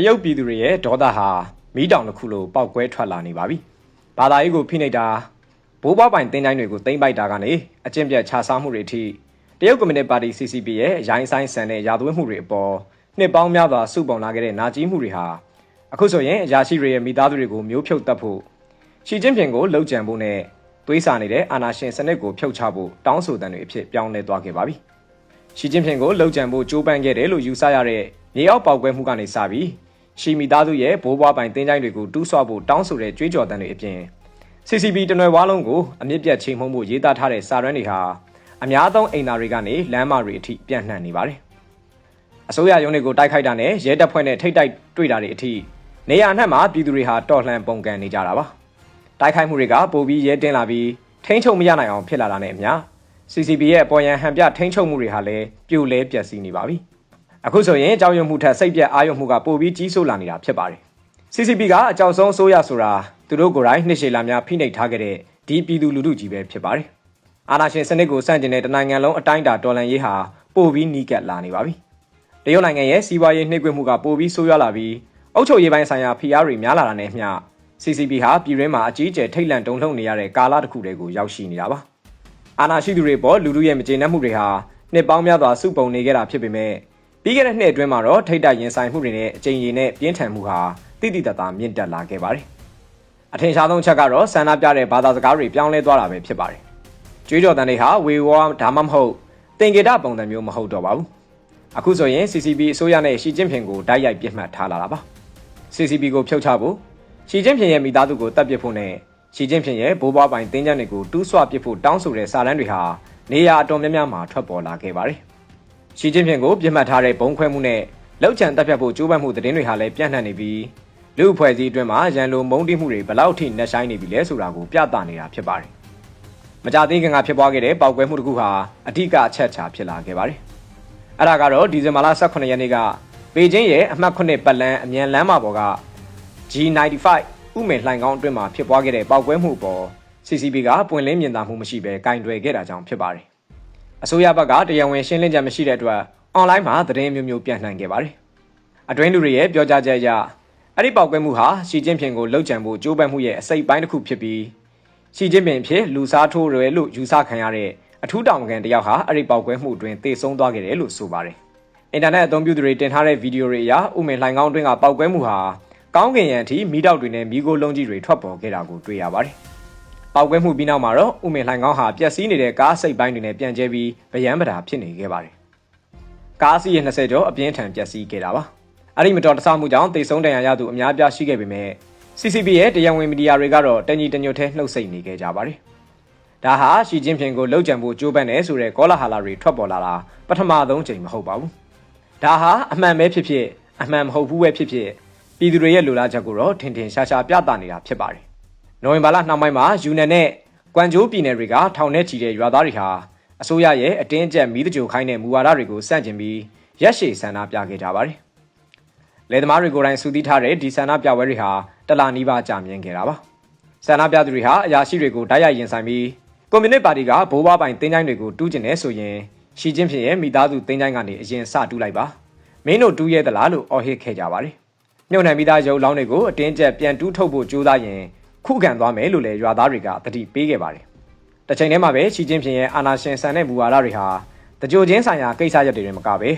ရုတ်ပြည်သူတွေရဲ့ဒေါသဟာမီးတောင်တစ်ခုလိုပောက်ကွဲထွက်လာနေပါပြီ။ဘာသာရေးကိုဖိနှိပ်တာဘိုးဘွားပိုင်တင်းတိုင်းတွေကိုသိမ်းပိုက်တာကနေအကျင့်ပြတ်ခြားစားမှုတွေအထိတရုတ်ကွန်မြူနစ်ပါတီ CCP ရဲ့ရိုင်းဆိုင်ဆန်တဲ့ရာဇဝတ်မှုတွေအပေါ်နှစ်ပေါင်းများစွာစုပုံလာခဲ့တဲ့နာကြီးမှုတွေဟာအခုဆိုရင်အရာရှိတွေရဲ့မိသားစုတွေကိုမျိုးဖြုတ်တတ်ဖို့ရှီကျင်းဖျင်ကိုလှုပ်ကြံဖို့နဲ့သွေးစာနေတဲ့အာဏာရှင်စနစ်ကိုဖျောက်ချဖို့တောင်းဆိုတဲ့တွေအဖြစ်ပြောင်းလဲသွားခဲ့ပါပြီ။ရှီကျင်းဖျင်ကိုလှုပ်ကြံဖို့ကြိုးပမ်းခဲ့တယ်လို့ယူဆရတဲ့မြေအောက်ပေါက်ကွဲမှုကနေစပြီးရှီမိသားစုရဲ့ဘိုးဘွားပိုင်တင်းတိုင်းတွေကိုတူးဆွဖို့တောင်းဆိုတဲ့ကြွေးကြော်တဲ့တွေအပြင် CCP တနွယ်ဝါလုံးကိုအမြင့်ပြတ်ချိန်မှုမှုရေးသားထားတဲ့စာရန်တွေဟာအများဆုံးအိမ်သားတွေကနေလမ်းမတွေအထိပြန့်နှံ့နေပါတယ်။အစိုးရရုံးတွေကိုတိုက်ခိုက်တာနဲ့ရဲတပ်ဖွဲ့နဲ့ထိတ်တိုက်တွေ့တာတွေအထိနေရာအနှံ့မှာပြည်သူတွေဟာတော်လှန်ပုန်ကန်နေကြတာပါ။တိုက်ခိုက်မှုတွေကပိုပြီးရဲတင်းလာပြီးထိန်းချုပ်မရနိုင်အောင်ဖြစ်လာတာနဲ့အမျှ CCP ရဲ့ပေါ်ရန်ဟန်ပြထိန်းချုပ်မှုတွေဟာလည်းပြိုလဲပျက်စီးနေပါပြီ။အခုဆိုရင်ကြောက်ရွံ့မှုထက်စိတ်ပြတ်အာရုံမှုကပိုပြီးကြီးစိုးလာနေတာဖြစ်ပါတယ်။ CCP ကအကြောက်ဆုံးအစိုးရဆိုတာသူတို့ကိုယ်တိုင်နှစ်ရှည်လာများဖိနှိပ်ထားခဲ့တဲ့ဒီပြည်သူလူထုကြီးပဲဖြစ်ပါတယ်။အာဏာရှင်စနစ်ကိုစန့်ကျင်တဲ့တနိုင်ငံလုံးအတိုင်းအတာတော်လှန်ရေးဟာပိုပြီးနီးကပ်လာနေပါပြီ။တရုတ်နိုင်ငံရဲ့စီးပွားရေးနှိပ်ကွပ်မှုကပိုပြီးဆိုးရွားလာပြီးအုပ်ချုပ်ရေးပိုင်းဆိုင်ရာဖိအားတွေများလာတာနဲ့အမျှ CCP ဟာပြည်တွင်းမှာအကြီးအကျယ်ထိတ်လန့်တုန်လှုပ်နေရတဲ့ကာလတစ်ခုတည်းကိုရောက်ရှိနေတာပါ။အာဏာရှိသူတွေပေါ်လူထုရဲ့မကျေနပ်မှုတွေဟာနှစ်ပေါင်းများစွာစုပုံနေခဲ့တာဖြစ်ပေမဲ့ပြီးခဲ့တဲ့နှစ်အတွင်းမှာတော့ထိတ်တိုက်ရင်ဆိုင်မှုတွေနဲ့အကြိမ်ရည်နဲ့ပြင်းထန်မှုဟာတိတိတတ်တာမြင့်တက်လာခဲ့ပါတယ်။အထင်ရှားဆုံးချက်ကတော့ဆန္ဒပြတဲ့ဘာသာစကားတွေပြောင်းလဲသွားတာပဲဖြစ်ပါတယ်။ကြွေးကြော်တန်တွေဟာဝေဝါဒါမှမဟုတ်တင်ကေတပုံစံမျိုးမဟုတ်တော့ပါဘူး။အခုဆိုရင် CCP အစိုးရနဲ့ရှီကျင်းဖျင်ကိုတိုက်ရိုက်ပြစ်မှတ်ထားလာတာပါ။ CCP ကိုဖြုတ်ချဖို့ရှီကျင်းဖျင်ရဲ့မိသားစုကိုတပ်ပစ်ဖို့နဲ့ရှီကျင်းဖျင်ရဲ့ဘိုးဘွားပိုင်တင်းကျပ်တွေကိုတူးဆွပစ်ဖို့တောင်းဆိုတဲ့စာတမ်းတွေဟာနေရာအတော်များများမှာထွက်ပေါ်လာခဲ့ပါတယ်။ရှီကျင်းဖျင်ကိုပြစ်မှတ်ထားတဲ့ဘုံခွဲမှုနဲ့လောက်ချန်တပ်ဖြတ်ဖို့ကြိုးပမ်းမှုသတင်းတွေဟာလည်းပြန့်နှံ့နေပြီးလူအဖွဲ့အစည်းအတွင်းမှာရန်လိုမုန်းတီးမှုတွေဘလောက်ထိနှက်ဆိုင်နေပြီလဲဆိုတာကိုပြသနေတာဖြစ်ပါတယ်။မကြသေးခင်ကဖြစ်ပွားခဲ့တဲ့ပေါက်ကွဲမှုတစ်ခုဟာအထူးအချက်ချာဖြစ်လာခဲ့ပါတယ်။အဲ့ဒါကတော့ဒီဇင်ဘာလ18ရက်နေ့ကပေကျင်းရဲ့အမှတ်9ပတ်လန်းအမြန်လမ်းမပေါ်က G95 ဥမေလှိုင်ကောင်းအတွင်းမှာဖြစ်ပွားခဲ့တဲ့ပေါက်ကွဲမှုပေါ် CCP ကပွင့်လင်းမြင်သာမှုမရှိဘဲကင်တွယ်ခဲ့တာကြောင့်ဖြစ်ပါတယ်။အစိုးရဘက်ကတရားဝင်ရှင်းလင်းချက်မရှိတဲ့အတွက်အွန်လိုင်းမှာသတင်းမျိုးမျိုးပြန့်နှံ့ခဲ့ပါတယ်။အတွင်းလူတွေရဲ့ပြောကြားချက်အရအဲ့ဒီပေါက်ကွဲမှုဟာရှီကျင်းဖျင်ကိုလှုပ်ကြံဖို့ကြိုးပမ်းမှုရဲ့အစိတ်ပိုင်းတစ်ခုဖြစ်ပြီးရှီကျင်းဖျင်ဖြစ်လူစားထိုးရဲလို့ယူဆခံရတဲ့အထူးတောင်ခံတယောက်ဟာအဲ့ဒီပေါက်ကွဲမှုအတွင်းသေဆုံးသွားခဲ့တယ်လို့ဆိုပါတယ်။အင်တာနက်အသုံးပြုသူတွေတင်ထားတဲ့ဗီဒီယိုတွေအရဥမေလှိုင်ကောင်းအတွင်းကပေါက်ကွဲမှုဟာကောင်းကင်ယံအထိမီးတောက်တွေနဲ့မီးခိုးလုံးကြီးတွေထွက်ပေါ်ခဲ့တာကိုတွေ့ရပါတယ်။ပေါက်ကွဲမှုပြီးနောက်မှာတော့ဥမေလှိုင်ကောင်းဟာပျက်စီးနေတဲ့ကားစိတ်ပိုင်းတွေနဲ့ပြန်ကျဲပြီးဗယံပဒါဖြစ်နေခဲ့ပါတယ်။ကားစီးရ20ကျော်အပြင်းထန်ပျက်စီးခဲ့တာပါ။အဲ့ဒီမတော်တဆမှုကြောင့်သေဆုံးဒဏ်ရာရသူအများပြားရှိခဲ့ပေမဲ့ CCP ရဲ့တရားဝင်မီဒီယာတွေကတော့တညီတညွတ်ထဲနှုတ်ဆက်နေခဲ့ကြပါတယ်။ဒါဟာရှီကျင်းဖျင်ကိုလှုပ်ကြံဖို့ကြိုးပမ်းနေဆိုတဲ့ကောလာဟာလာတွေထွက်ပေါ်လာတာပထမဆုံးချိန်မဟုတ်ပါဘူး။ဒါဟာအမှန်ပဲဖြစ်ဖြစ်အမှန်မဟုတ်ဘူးပဲဖြစ်ဖြစ်ပြည်သူတွေရဲ့လိုလားချက်ကိုတော့ထင်ထင်ရှားရှားပြသနေတာဖြစ်ပါတယ်။နိုဝင်ဘာလနှောင်းပိုင်းမှာယူနန်နဲ့ကွမ်ကျိုးပြည်နယ်တွေကထောင်ထဲချီတဲ့ရွာသားတွေဟာအစိုးရရဲ့အတင်းအကျပ်မီးတကြိုခိုင်းတဲ့မူဝါဒတွေကိုစန့်ကျင်ပြီးရက်ရှည်ဆန္ဒပြခဲ့ကြပါတယ်။လယ်သမားတွေကိုယ်တိုင်စုစည်းထားတဲ့ဒီဆန္ဒပြပွဲတွေဟာတလနီးပါးကြာမြင့်ခဲ့တာပါ။ဆန္ဒပြသူတွေဟာအရာရှိတွေကိုတိုက်ရိုက်ရင်ဆိုင်ပြီးကွန်မြူနစ်ပါတီကဘိုးဘွားပိုင်တင်းချိုင်းတွေကိုတူးကျင်နေဆိုရင်ရှီကျင်းဖျင်ရဲ့မိသားစုတင်းချိုင်းကနေအရင်စတူးလိုက်ပါ။မင်းတို့တူးရဲသလားလို့အော်ဟစ်ခဲ့ကြပါတယ်။မြုပ်နှံမိသားရုပ်လောင်းတွေကိုအတင်းကျပ်ပြန်တူးထုတ်ဖို့ကြိုးစားရင်ခုခံသွားမယ်လို့လည်းရွာသားတွေကတတိပေးခဲ့ပါတယ်။တစ်ချိန်တည်းမှာပဲရှီကျင်းဖျင်ရဲ့အာဏာရှင်ဆန်တဲ့မူဝါဒတွေဟာတကြိုချင်းဆိုင်ရာကိစ္စရပ်တွေတွင်မကပဲ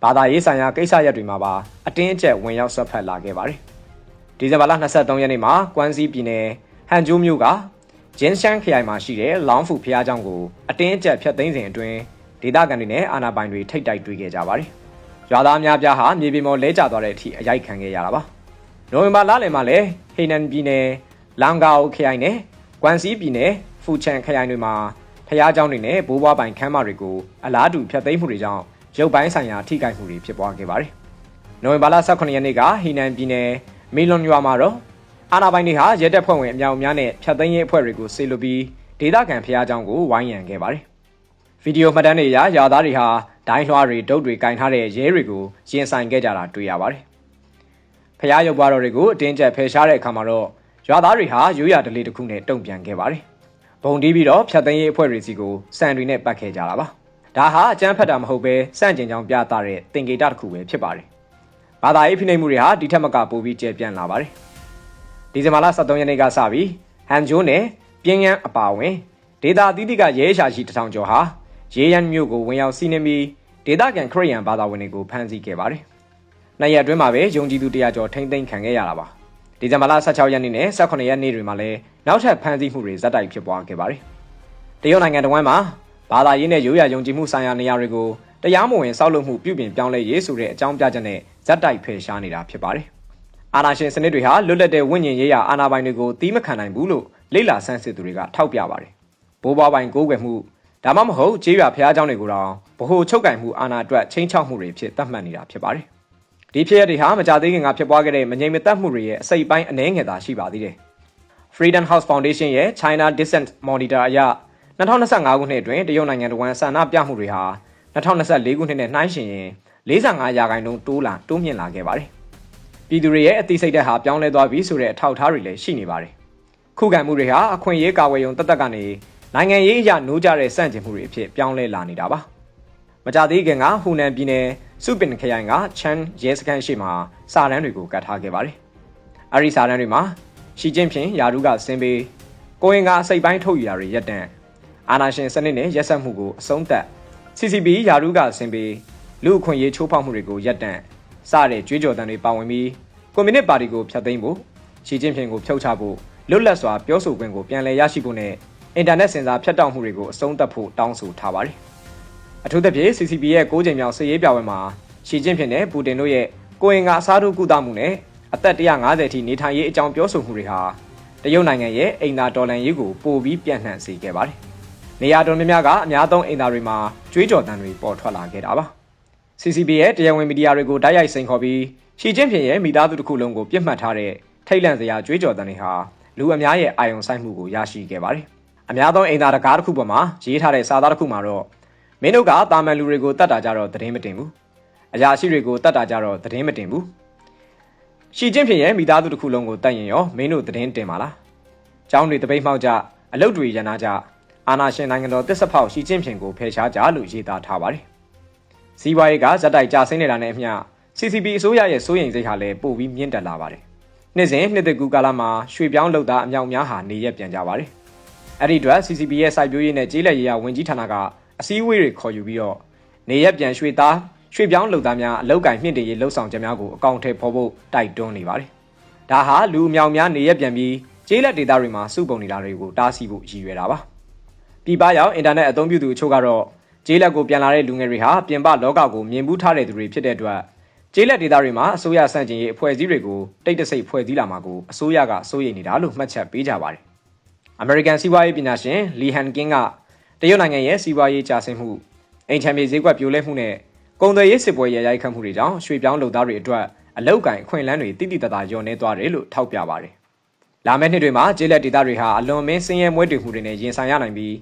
ဘာသာရေးဆိုင်ရာကိစ္စရပ်တွေမှာပါအတင်းအကျပ်ဝင်ရောက်ဆွတ်ဖက်လာခဲ့ပါတယ်။ဒီဇင်ဘာလ23ရက်နေ့မှာကွမ်စီပြည်နယ်ဟန်ကျိုးမြို့ကဂျင်းရှန်ခရိုင်မှာရှိတဲ့လောင်းဖူဖျားကျောင်းကိုအတင်းအကျပ်ဖျက်သိမ်းစဉ်အတွင်းဒေသခံတွေနဲ့အာဏာပိုင်တွေထိတ်တိုက်တွေ့ခဲ့ကြပါတယ်။ရွာသားများပြားဟာမြေပြင်ပေါ်လဲကျသွားတဲ့အထိအရိုက်ခံခဲ့ရတာပါ။နိုဝင်ဘာလလယ်မှာလည်းဟေနန်ပြည်နယ်လန်ဂါအိုခရိုင်နဲ့ကွမ်စီပြည်နယ်ဖူချန်ခရိုင်တွေမှာဖျားကျောင်းတွေနဲ့ဘိုးဘွားပိုင်ခမ်းမတွေကိုအလားတူဖျက်သိမ်းမှုတွေကြောင့်ရုပ်ပိုင်းဆိုင်ရာထိခိုက်မှုတွေဖြစ်ပွားခဲ့ပါတယ်။နိုဝင်ဘာလ18ရက်နေ့ကဟီနန်ပြည်နယ်မီလွန်ရွာမှာတော့အာဏာပိုင်တွေဟာရဲတပ်ဖွဲ့ဝင်အများအများနဲ့ဖျက်သိမ်းရေးအဖွဲ့တွေကိုဆေလွတ်ပြီးဒေသခံဖျားကျောင်းကိုဝိုင်းရံခဲ့ပါတယ်။ဗီဒီယိုမှတ်တမ်းတွေအရရွာသားတွေဟာဒိုင်းလွှားတွေဒုတ်တွေကင်ထားတဲ့ရဲတွေကိုရင်ဆိုင်ခဲ့ကြတာတွေ့ရပါတယ်။ဖျားရုပ်ပွားတော်တွေကိုအတင်းကျပ်ဖယ်ရှားတဲ့အခါမှာတော့ရွာသားတွေဟာရိုးရာဓလေ့တစ်ခုနဲ့တုံ့ပြန်ခဲ့ပါတယ်။ဘုံတီးပြီးတော့ဖျက်သိမ်းရေးအဖွဲ့တွေစီကိုစံတွေနဲ့ပတ်ခဲ့ကြတာပါ။ဒါဟာအကြမ်းဖက်တာမဟုတ်ပဲစန့်ကျင်ကြောင်းပြသတဲ့သင်္ကေတတစ်ခုပဲဖြစ်ပါတယ်။ ဘာသာရေးဖိနှိပ်မှုတွေဟာဒီထက်မကပိုပြီးကျယ်ပြန့်လာပါတယ်။ဒီဇင်ဘာလ23ရက်နေ့ကစပြီးဟန်ဂျိုးနဲ့ပြင်းရန်အပါအဝင်ဒေတာအသီးသီးကရဲရှာရှိ1000ကျော်ဟာရေရန်မြို့ကိုဝင်ရောက်စီးနင်းပြီးဒေတာကန်ခရစ်ယာန်ဘာသာဝင်တွေကိုဖမ်းဆီးခဲ့ပါတယ်။နှစ်ရက်အတွင်းမှာပဲယုံကြည်သူ100ကျော်ထိန်းသိမ်းခံခဲ့ရတာပါ။ဒီဇင်ဘာလ16ရက်နေ့နဲ့18ရက်နေ့တွေမှာလည်းနောက်ထပ်ဖမ်းဆီးမှုတွေဇက်တိုက်ဖြစ်ပွားခဲ့ပါတယ်။တရုတ်နိုင်ငံတဝန်းမှာဘာသာရေးနဲ့ရိုးရာယုံကြည်မှုဆိုင်ရာနေရာတွေကိုတရားမဝင်ဆောက်လုပ်မှုပြုပြင်ပြောင်းလဲရေးဆိုတဲ့အကြောင်းပြချက်နဲ့ဇက်တိုက်ဖယ်ရှားနေတာဖြစ်ပါတယ်။အာဏာရှင်စနစ်တွေဟာလွတ်လပ်တဲ့ဝိညာဉ်ရေးရာအာဏာပိုင်တွေကိုတီးမခံနိုင်ဘူးလို့လိလာဆန်းစစ်သူတွေကထောက်ပြပါတယ်။ဘိုးဘွားပိုင်ကိုးကွယ်မှုဒါမှမဟုတ်ကျေးရွာဖျားเจ้าတွေကိုတော့ဗဟိုချုပ်ကင်မှုအာဏာအတွက်ချင်းချောက်မှုတွေဖြစ်သတ်မှတ်နေတာဖြစ်ပါတယ်။ဒီဖြစ်ရပ်တွေဟာမကြသေးခင်ကဖြစ်ပွားခဲ့တဲ့မငြိမ်မသက်မှုတွေရဲ့အစိပ်ပိုင်းအနည်းငယ်သာရှိပါသေးတယ်။ Freedom House Foundation ရဲ့ China Dissent Monitor အရ2025ခုနှစ်အတွင်းတရုတ်နိုင်ငံတော်ဆန္ဒပြမှုတွေဟာ2024ခုနှစ်နဲ့နှိုင်းယှဉ်ရင်45%တိုးမြင့်လာခဲ့ပါတယ်။ပြည်သူတွေရဲ့အသိစိတ်ဓာတ်ဟာပြောင်းလဲသွားပြီဆိုတဲ့အထောက်အထားတွေလည်းရှိနေပါတယ်။ခုခံမှုတွေဟာအခွင့်အရေးကာဝယ်ရုံတက်တက်ကနေနိုင်ငံရေးအရနိုးကြတဲ့စန့်ကျင်မှုတွေအဖြစ်ပြောင်းလဲလာနေတာပါ။မကြသေးခင်ကဟူနန်ပြည်နယ်စုပင်ခရိုင်ကချန်ရဲစခန်းရှိမှာစာတန်းတွေကိုကတ်ထားခဲ့ပါတယ်။အဲဒီစာတန်းတွေမှာရှီကျင်းဖျင်ယာရုကဆင်းပေးကိုရင်ကအစိပ်ပိုင်းထုတ်ယူတာတွေရပ်တန့်အာဏာရှင်စနစ်နဲ့ရက်စက်မှုကိုအဆုံးသတ် CCP ယာရုကဆင်းပေးလူအခွင့်အရေးချိုးဖောက်မှုတွေကိုရပ်တန့်စတဲ့ကြွေးကြော်သံတွေပါဝင်ပြီးကွန်မြူနစ်ပါတီကိုဖျက်သိမ်းဖို့ရှီကျင်းဖျင်ကိုဖျောက်ချဖို့လွတ်လပ်စွာပြောဆိုခွင့်ကိုပြန်လည်ရရှိဖို့နဲ့အင်တာနက်စင်ဆာဖြတ်တောက်မှုတွေကိုအဆုံးသတ်ဖို့တောင်းဆိုထားပါတယ်။အထူးသဖြင့် CCP ရဲ့9ကြိမ်မြောက်စစ်ရေးပြပွဲမှာရှီကျင်းဖျင်နဲ့ပူတင်တို့ရဲ့ကိုရင်ကအစားထိုးကုသမှုနဲ့အသက်150အထိနေထိုင်ရေးအကြောင်းပြောဆိုမှုတွေဟာတရုတ်နိုင်ငံရဲ့အိမ်သာတော်လှန်ရေးကိုပိုပြီးပြန့်နှံ့စေခဲ့ပါတယ်။နေရာတော်များများကအများဆုံးအိမ်သာတွေမှာကြွေးကြော်သံတွေပေါ်ထွက်လာခဲ့တာပါ။ CCP ရဲ့တရားဝင်မီဒီယာတွေကိုတိုက်ရိုက်စိန်ခေါ်ပြီးရှီကျင်းဖျင်ရဲ့မိသားစုတစ်ခုလုံးကိုပြစ်မှတ်ထားတဲ့ထိတ်လန့်စရာကြွေးကြော်သံတွေဟာလူအများရဲ့အာရုံစိုက်မှုကိုရရှိခဲ့ပါတယ်။အများဆုံးအိမ်သာတကားတစ်ခုပေါ်မှာရေးထားတဲ့စာသားတစ်ခုမှာတော့မင်းတို့ကတာမန်လူတွေကိုတတ်တာကြတော့သတင်းမတင်ဘူး။အရာရှိတွေကိုတတ်တာကြတော့သတင်းမတင်ဘူး။ရှီကျင်းဖျင်ရဲ့မိသားစုတစ်ခုလုံးကိုတတ်ရင်ရောမင်းတို့သတင်းတင်ပါလား။ကျောင်းတွေတပိတ်မှောက်ကြအလုပ်တွေရန်နာကြအာဏာရှင်နိုင်ငံတော်တစ်ဆက်ဖောက်ရှီကျင်းဖျင်ကိုဖယ်ရှားကြလို့ရေးသားထားပါတယ်။စီးပွားရေးကဇက်တိုက်ကြဆင်းနေတာနဲ့အမျှ CCP အစိုးရရဲ့စိုးရိမ်စိတ်ဟာလည်းပိုပြီးမြင့်တက်လာပါတယ်။နှစ်စဉ်နှစ်သက်ကူကာလမှာရွှေပြောင်းလုပ်သားအမြောက်များဟာနေရက်ပြန်ကြပါတယ်။အဲ့ဒီအတွက် CCP ရဲ့စိုက်ပျိုးရေးနဲ့ကျေးလက်ရေးရာဝန်ကြီးဌာနကအစည်းအဝေးတွေခေါ်ယူပြီးတော့နေရက်ပြန်ရွှေပြောင်းလုပ်သားများအလောက်ကင်မြင့်တင်ရေးလှုပ်ဆောင်ချက်များကိုအကောင့်ထဲပေါ်ဖို့တိုက်တွန်းနေပါတယ်။ဒါဟာလူအမြောက်များနေရက်ပြန်ပြီးကျေးလက်ဒေသတွေမှာစုပုံနေတာတွေကိုတားဆီးဖို့ရည်ရွယ်တာပါ။ပြည်ပရောက်အင်တာနက်အသုံးပြုသူအချို့ကတော့ကျေးလက်ကိုပြန်လာတဲ့လူငယ်တွေဟာပြင်ပလောကကိုမြင်ဘူးထားတဲ့သူတွေဖြစ်တဲ့အတွက်ကျေးလက်ဒေသတွေမှာအစိုးရစန့်ကျင်ရေးအဖွဲ့အစည်းတွေကိုတိတ်တဆိတ်ဖွဲ့စည်းလာမှာကိုအစိုးရကစိုးရိမ်နေတာလို့မှတ်ချက်ပေးကြပါတယ်။ American စီးပွားရေးပညာရှင်လီဟန်ကင်းကတရုတ်နိုင်ငံရဲ့စီးပွားရေးကျဆင်းမှုအိမ်ချမ်းမြေဈေးကွက်ပြိုလဲမှုနဲ့ကုန်သွယ်ရေးစစ်ပွဲရရိုက်ခတ်မှုတွေကြောင့်ရွှေပြောင်းလုပ်သားတွေအတွက်အလောက်ကိုင်အခွင့်အလမ်းတွေတိတိတတ်တာညှော်နေသွားတယ်လို့ထောက်ပြပါတယ်။လာမယ့်နှစ်တွေမှာကျေးလက်ဒေသတွေဟာအလွန်မင်းဆင်းရဲမွဲတေမှုတွေနဲ့ရင်ဆိုင်ရနိုင်ပြီး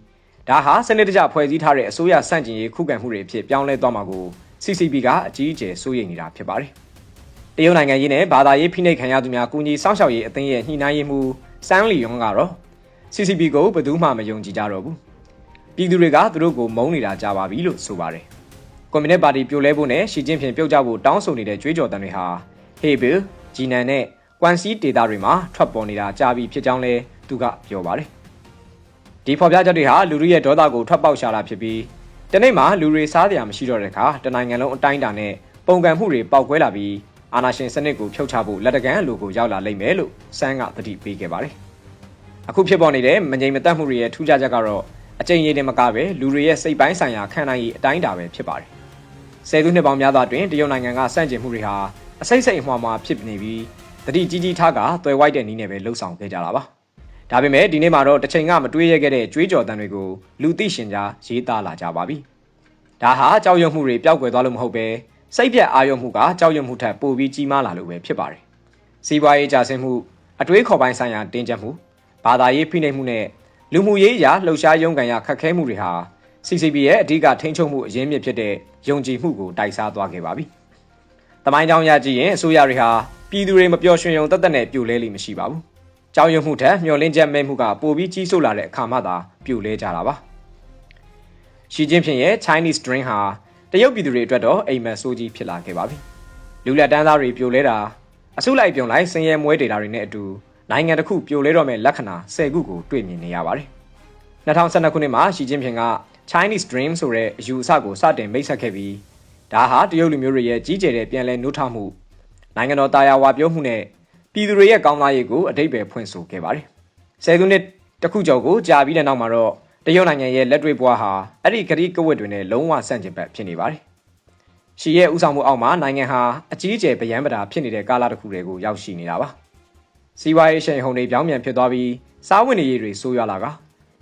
ဒါဟာစနစ်တကျဖွဲ့စည်းထားတဲ့အစိုးရစန့်ကျင်ရေးခုခံမှုတွေအဖြစ်ပြောင်းလဲသွားမှာကို CCP ကအကြီးအကျယ်စိုးရိမ်နေတာဖြစ်ပါတယ်။တရုတ်နိုင်ငံရေးနဲ့ဘာသာရေးဖိနှိပ်ခံရသူများကူညီစောင့်ရှောက်ရေးအသင်းရဲ့ညှိနှိုင်းရေးမှူးစန်းလီယွန်ကတော့ CCP ကိုဘယ်သူမှမယုံကြည်ကြတော့ဘူး။ပြည်သူတွေကသူတို့ကိုမုန်းနေတာကြပါပြီလို့ဆိုပါတယ်။ကွန်မြူနစ်ပါတီပြိုလဲဖို့နဲ့ရှီကျင်းဖျင်ပြုတ်ကျဖို့တောင်းဆိုနေတဲ့ကြွေးကြော်သံတွေဟာဟေဘယ်ဂျီနန်နဲ့ကွမ်စီဒေတာတွေမှာထွက်ပေါ်နေတာကြာပြီဖြစ်ကြောင်းလည်းသူကပြောပါတယ်။ဒီဖော်ပြချက်တွေဟာလူတွေရဲ့ဒေါသကိုထွက်ပေါက်ရှာတာဖြစ်ပြီးတနေ့မှာလူတွေစားစရာမရှိတော့တဲ့အခါတနိုင်ငံလုံးအတိုင်းအတာနဲ့ပုံကံမှုတွေပေါက်ကွဲလာပြီးအာဏာရှင်စနစ်ကိုဖျောက်ချဖို့လက်တကမ်းအလိုကိုရောက်လာလိမ့်မယ်လို့စန်းကသတိပေးခဲ့ပါတယ်။အခုဖြစ်ပေါ်နေတဲ့မငြိမ်မသက်မှုတွေရဲ့ထူးခြားချက်ကတော့အကြိမ်ရည်တင်မကပဲလူတွေရဲ့စိတ်ပိုင်းဆိုင်ရာခံနိုင်ရည်အတိုင်းအတာပဲဖြစ်ပါတယ်။ဆယ်စုနှစ်ပေါင်းများစွာတွင်တရုတ်နိုင်ငံကစန့်ကျင်မှုတွေဟာအစိမ့်စိမ့်အမှားမှာဖြစ်နေပြီးတတိကြီးကြီးထားကသွယ်ဝိုက်တဲ့နည်းနဲ့ပဲလှုပ်ဆောင်ခဲ့ကြတာပါ။ဒါပေမဲ့ဒီနေ့မှာတော့တစ်ချိန်ကမတွေးရခဲ့တဲ့ကြွေးကြော်သံတွေကိုလူသိရှင်ကြားရေးသားလာကြပါပြီ။ဒါဟာကြောက်ရွံ့မှုတွေပျောက်ကွယ်သွားလို့မဟုတ်ပဲစိတ်ပြတ်အာရုံမှုကကြောက်ရွံ့မှုထက်ပိုပြီးကြီးမားလာလို့ပဲဖြစ်ပါတယ်။စီးပွားရေးကျဆင်းမှုအတွေးခေါ်ပိုင်းဆိုင်ရာတင်းကျပ်မှုဘာသာရေးဖိနှိပ်မှုနဲ့လူမှုရေးအရာလှုပ်ရှားရုံးကန်ရခက်ခဲမှုတွေဟာ CCP ရဲ့အဓိကထိန်းချုပ်မှုအရင်းမြစ်ဖြစ်တဲ့ယုံကြည်မှုကိုတိုက်စားသွားခဲ့ပါပြီ။တမိုင်းကြောင်းရကြည့်ရင်အစိုးရတွေဟာပြည်သူတွေမပျော်ရွှင်ရုံတသက်နဲ့ပြိုလဲလိမ့်မရှိပါဘူး။ကြောက်ရွံ့မှုထက်မျှော်လင့်ချက်မဲ့မှုကပိုပြီးကြီးစိုးလာတဲ့အခါမှသာပြိုလဲကြတာပါ။ရှီကျင်းဖျင်ရဲ့ Chinese Dream ဟာတရုတ်ပြည်သူတွေအတွက်တော့အိမ်မက်ဆိုးကြီးဖြစ်လာခဲ့ပါပြီ လူလက်တန်းသားတွေပြိုလဲတာအစုလိုက်ပြုံလိုက်ဆင်းရဲမွဲဒေတာတွေနဲ့အတူနိုင်ငံတစ်ခုပြိုလဲတော့မဲ့လက္ခဏာ10ခုကိုတွေ့မြင်နေရပါတယ်2012ခုနှစ်မှာရှီကျင်းဖျင်က Chinese Dream ဆိုတဲ့အယူအဆကိုစတင်မိတ်ဆက်ခဲ့ပြီးဒါဟာတရုတ်လူမျိုးတွေရဲ့ကြီးကျယ်တဲ့ပြန်လည်နှုတ်ထမှုနိုင်ငံတော်တာယာဝါပြောမှုနဲ့ပြည်သူတွေရဲ့ကောင်းစားရေးကိုအဓိပ္ပာယ်ဖွင့်ဆိုခဲ့ပါတယ်10ခုနှစ်တစ်ခုကျော်ကိုကြာပြီးတဲ့နောက်မှာတော့တရုတ်နိုင်ငံရဲ့လက်တွေ့ဘဝဟာအဲ့ဒီဂရိကဝတ်တွေနဲ့လုံးဝဆန့်ကျင်ဘက်ဖြစ်နေပါတယ်ရှီရဲ့ဥဆောင်မှုအောက်မှာနိုင်ငံဟာအကြီးအကျယ်ဗျံပတာဖြစ်နေတဲ့ကာလတစ်ခုတွေကိုရောက်ရှိနေတာပါစီးပွားရေးရှင်ဟုန်တွေပြောင်းပြန်ဖြစ်သွားပြီးစားဝတ်နေရေးတွေဆိုးရွားလာက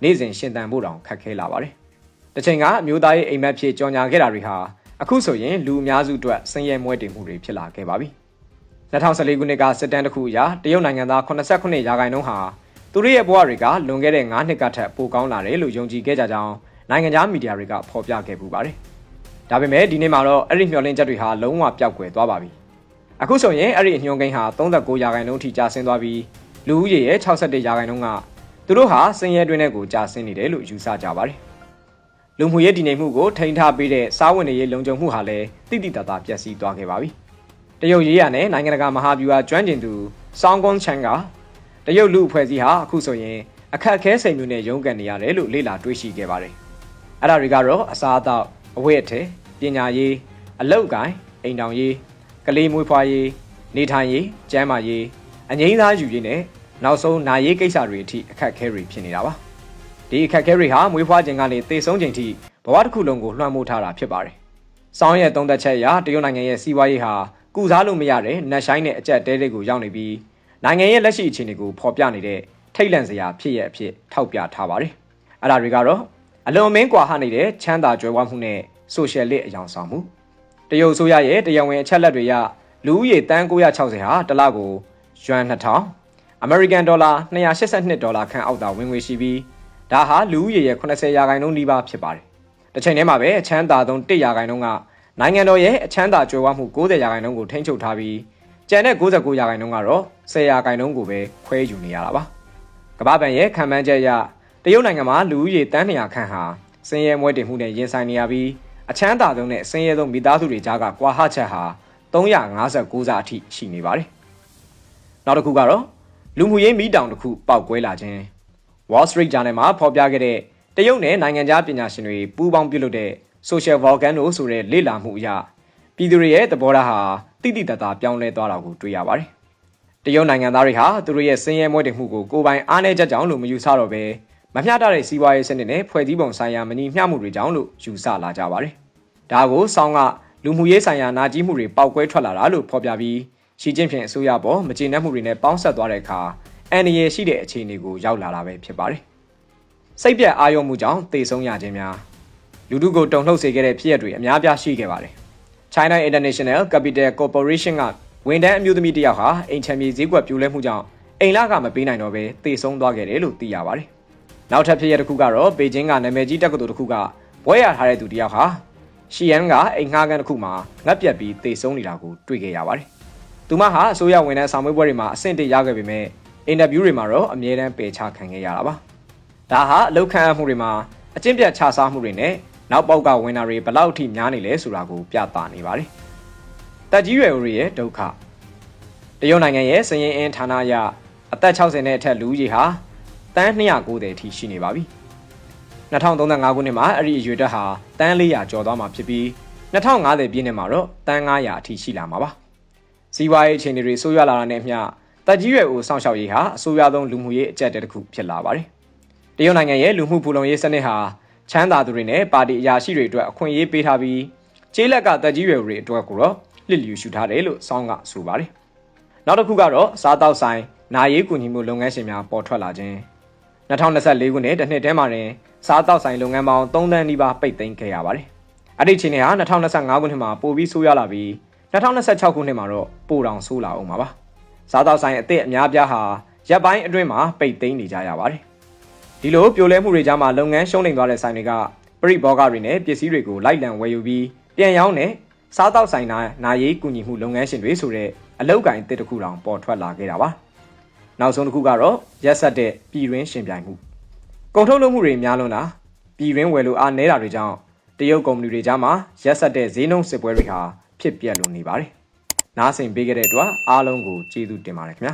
နေ့စဉ်ရှင်သန်ဖို့တောင်ခက်ခဲလာပါတယ်။တစ်ချိန်ကအမျိုးသားရေးအိမ်မက်ဖြစ်ကြော်ညာခဲ့တာတွေဟာအခုဆိုရင်လူအများစုအတွက်ဆင်းရဲမွဲတေမှုတွေဖြစ်လာခဲ့ပါပြီ။2014ခုနှစ်ကစစ်တမ်းတစ်ခုအရတရုတ်နိုင်ငံသား89%ရာခိုင်နှုန်းဟာသူတို့ရဲ့ဘဝတွေကလွန်ခဲ့တဲ့9နှစ်ကထက်ပိုကောင်းလာတယ်လို့ယုံကြည်ခဲ့ကြကြောင်းနိုင်ငံခြားမီဒီယာတွေကဖော်ပြခဲ့ပူပါတယ်။ဒါပေမဲ့ဒီနေ့မှာတော့အဲ့ဒီမျှော်လင့်ချက်တွေဟာလုံးဝပျောက်ကွယ်သွားပါပြီ။အခုဆိုရင်အဲ့ဒီအညွှန်းကိန်းဟာ39%ထိကျဆင်းသွားပြီးလူဦးရေရဲ့61%ကသူတို့ဟာဆင်းရဲတွင်းတွေကိုကြာဆင်းနေတယ်လို့ယူဆကြပါတယ်။လူမှုရေးတည်ငြိမ်မှုကိုထိန်းထားပေးတဲ့စားဝတ်နေရေးလုံခြုံမှုဟာလည်းတိတိတတ်တာပျက်စီးသွားခဲ့ပါပြီ။တရုတ်ရေးရနဲ့နိုင်ငံတကာမဟာဗျူဟာကျွမ်းကျင်သူဆောင်းကွန်ချန်ကတရုတ်လူအဖွဲ့အစည်းဟာအခုဆိုရင်အခက်အခဲစိန်မျိုးနဲ့ရုန်းကန်နေရတယ်လို့လေ့လာတွေ့ရှိခဲ့ပါတယ်။အဲ့ဒါတွေကတော့အစားအသောက်အဝတ်အထည်ပညာရေးအလုပ်ကိုင်အိမ်တောင်ရေးကလေးမွေးဖွားရေးနေထိုင်ရေးကျန်းမာရေးအငြိမ်းစားယူရေးနဲ့နောက်ဆုံးနာရေးကိစ္စတွေအထိအခက်အခဲတွေဖြစ်နေတာပါဒီအခက်အခဲတွေဟာမွေးဖွားခြင်းကနေသေဆုံးခြင်းထိဘဝတစ်ခုလုံးကိုလွှမ်းမိုးထားတာဖြစ်ပါတယ်စောင်းရဲ့သုံးသက်ချက်အရတရုတ်နိုင်ငံရဲ့စီးပွားရေးဟာကုစားလို့မရတဲ့နက်ရှိုင်းတဲ့အကျက်တဲတွေကိုရောက်နေပြီးနိုင်ငံရဲ့လက်ရှိအခြေအနေကိုဖော်ပြနေတဲ့ထိတ်လန့်စရာဖြစ်ရအဖြစ်ထောက်ပြထားပါတယ်အဲ့ဒါတွေကတော့အလွန်မင်းကွာဟနေတဲ့ချမ်းသာကြွယ်ဝမှုနဲ့ဆိုရှယ်လစ်အယောင်ဆောင်မှုတရုတ်အစိုးရရဲ့တရားဝင်အချက်လက်တွေရလူဦးရေတန်း960ဟာတစ်လကိုယွမ်2000အမေရိကန်ဒေါ်လာ$282ခန့်အောက်သာဝင်ငွေရှိပြီးဒါဟာလူဦးရေရဲ့80%နီးပါးဖြစ်ပါတယ်။တစ်ချိန်တည်းမှာပဲအချမ်းသာဆုံး1%ကနိုင်ငံတော်ရဲ့အချမ်းသာကြွယ်ဝမှု90%ကိုထိန်းချုပ်ထားပြီးကျန်တဲ့99%ကတော့10%ကိုပဲခွဲယူနေရတာပါ။ကမ္ဘာ့ဘဏ်ရဲ့ခံမှန်းချက်အရတရုတ်နိုင်ငံမှာလူဦးရေတန်း200ခန့်ဟာဆင်းရဲမွဲတေမှုနဲ့ရင်ဆိုင်နေရပြီးအချမ်းသာဆုံးနဲ့ဆင်းရဲဆုံးမိသားစုတွေကြားကကွာဟချက်ဟာ359စာအထိရှိနေပါတယ်။နောက်တစ်ခုကတော့လူမှုရေးမီးတောင်တစ်ခုပေါက်ကွဲလာခြင်း Wall Street Journal မှာဖော်ပြခဲ့တဲ့တရုတ်နဲ့နိုင်ငံခြားပညာရှင်တွေပူးပေါင်းပြုလုပ်တဲ့ Social Volcano ဆိုတဲ့လေ့လာမှုအရပြည်သူတွေရဲ့သဘောထားဟာတိတိတတ်တာပြောင်းလဲသွားတာကိုတွေ့ရပါတယ်။တရုတ်နိုင်ငံသားတွေဟာသူတို့ရဲ့ဆင်းရဲမွဲတေမှုကိုကိုယ်ပိုင်အားနည်းချက်ကြောင့်လို့မယူဆတော့ဘဲမမျှတတဲ့စီးပွားရေးစနစ်နဲ့ဖွဲ့စည်းပုံဆိုင်ရာမညီမျှမှုတွေကြောင့်လို့ယူဆလာကြပါတယ်။ဒါကိုဆောင်းကလူမှုရေးဆိုင်ရာနာကျည်းမှုတွေပေါက်ကွဲထွက်လာတာလို့ဖော်ပြပြီးရှီကျင်းဖျင်အစိုးရပေါ်မကျေနပ်မှုတွေနဲ့ပေါင်းဆက်သွားတဲ့အခါအန်ဒီရဲ့ရှိတဲ့အခြေအနေကိုရောက်လာတာပဲဖြစ်ပါတယ်။စိတ်ပြတ်အာရုံမှုကြောင့်သေဆုံးရခြင်းများလူထုကိုတုန်လှုပ်စေခဲ့တဲ့ဖြစ်ရပ်တွေအများပြားရှိခဲ့ပါတယ်။ China International Capital Corporation ကဝန်ထမ်းအမျိုးသမီးတစ်ယောက်ဟာအိမ်ချမ်းမြေဈေးကွက်ပြိုလဲမှုကြောင့်အိမ်လကမပေးနိုင်တော့ဘဲသေဆုံးသွားခဲ့တယ်လို့သိရပါတယ်။နောက်ထပ်ဖြစ်ရပ်တစ်ခုကတော့ဘေကျင်းကနာမည်ကြီးတက္ကသိုလ်တစ်ခုကဘွဲရထားတဲ့သူတစ်ယောက်ဟာရှီယန်ကအိမ်ငှားခန်းတစ်ခုမှာငတ်ပြတ်ပြီးသေဆုံးနေတာကိုတွေ့ခဲ့ရပါတယ်။သူမဟာအစိုးရဝန်ထမ်းဆောင်မွေးပွဲတွေမှာအဆင့်တရခဲ့ပေမဲ့အင်တာဗျူးတွေမှာတော့အမြဲတမ်းပယ်ချခံခဲ့ရတာပါ။ဒါဟာအလောက်ခံမှုတွေမှာအကျင့်ပြတ်ခြစားမှုတွေနဲ့နောက်ပေါက်ကဝင်တာတွေဘလောက်ထိများနေလဲဆိုတာကိုပြသနေပါတယ်။တက်ကြီးရွယ်အိုတွေရဲ့ဒုက္ခတရုတ်နိုင်ငံရဲ့စည်ရင်းအင်းဌာနအရအသက်60နဲ့အထက်လူကြီးဟာတန်း290အထိရှိနေပါပြီ။2035ခုနှစ်မှာအဲ့ဒီအရွယ်တက်ဟာတန်း400ကျော်သွားမှာဖြစ်ပြီး2050ပြည့်နှစ်မှာတော့တန်း900အထိရှိလာမှာပါ။စီးပွားရေးအခြေအနေတွေဆိုးရွားလာတာနဲ့အမျှတက်ကြီးရွယ်အိုစောင့်ရှောက်ရေးဟာအဆိုးရွားဆုံးလူမှုရေးအကျပ်တဲတစ်ခုဖြစ်လာပါတယ်။တရုတ်နိုင်ငံရဲ့လူမှုဖူလုံရေးစနစ်ဟာချမ်းသာသူတွေနဲ့ပါတီအရာရှိတွေအတွက်အခွင့်အရေးပေးထားပြီးကျေးလက်ကတက်ကြီးရွယ်အိုတွေအတွက်ကိုတော့လစ်လျူရှုထားတယ်လို့စောင်းကဆိုပါတယ်။နောက်တစ်ခုကတော့စားတောက်ဆိုင်နာရေးကူညီမှုလုပ်ငန်းရှင်များပေါ်ထွက်လာခြင်း2024ခုနှစ်တစ်နှစ်တည်းမှာတင်စားတောက်ဆိုင်လုပ်ငန်းပေါင်း3သန်းနီးပါးပိတ်သိမ်းခဲ့ရပါတယ်။အဲ့ဒီချိန်ဟာ2025ခုနှစ်မှာပိုပြီးဆိုးရွားလာပြီး2026ခုနှစ်မှာတော့ပိုတောင်ဆိုးလာအောင်ပါပါ။စားတောက်ဆိုင်အသစ်အများပြားဟာရပ်ပိုင်းအတွင်းမှာပိတ်သိမ်းနေကြရပါတယ်။ဒီလိုပြိုလဲမှုတွေကြားမှာလုပ်ငန်းရှုံးနိမ့်သွားတဲ့ဆိုင်တွေကပရိဘောဂတွေနဲ့ပစ္စည်းတွေကိုလိုက်လံဝယ်ယူပြီးပြန်ရောင်းတဲ့စားတောက်ဆိုင်နာရေးကူညီမှုလုပ်ငန်းရှင်တွေဆိုတဲ့အလုပ်ကိုင်အသစ်တစ်ခုတောင်ပေါ်ထွက်လာခဲ့တာပါ။နောက်ဆုံးတစ်ခုကတော့ရက်ဆက်တဲ့ပြည်တွင်းရှင်ပြိုင်မှုကုန်ထုတ်လုပ်မှုတွေများလွန်းတာပြည်တွင်းဝယ်လိုအားနည်းတာတွေကြောင့်တရုတ်ကုမ္ပဏီတွေကြားမှာရက်ဆက်တဲ့ဈေးနှုန်းစစ်ပွဲတွေဟာဖြစ်ပျက်လို့နေပါတယ်။ နားဆင်ပေးခဲ့တဲ့အတွက်အားလုံးကိုကျေးဇူးတင်ပါတယ်ခင်ဗျာ